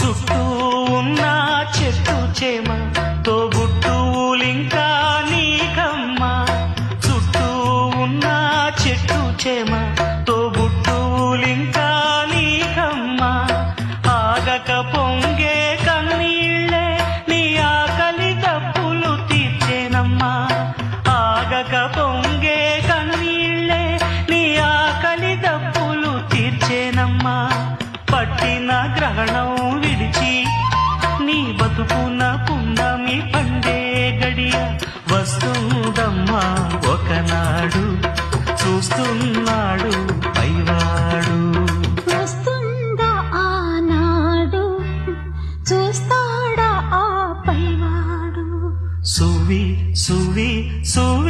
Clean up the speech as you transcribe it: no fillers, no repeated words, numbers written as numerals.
చుట్టూ ఉన్న చెట్టు చేమ తోబుట్టువులింకా నీకమ్మ. చుట్టూ ఉన్న చెట్టు చేమ తోబుట్టువులింకా నీకమ్మ. ఆగక పొంగే కన్నీళ్ళే నీ ఆకలి దప్పులు తీర్చేనమ్మా. ఆగక పొంగే కన్నీళ్ళే నీ ఆకలి దప్పులు తీర్చేనమ్మా. పట్టిన గ్రహణం విడిచి నీ బతుకున పున్నమి పండే గడియ వస్తుందమ్మా ఒకనాడు. చూస్తున్నాడు పైవాడు. వస్తుందా ఆనాడు, చూస్తాడా ఆ పైవాడు. సువి సువి సువి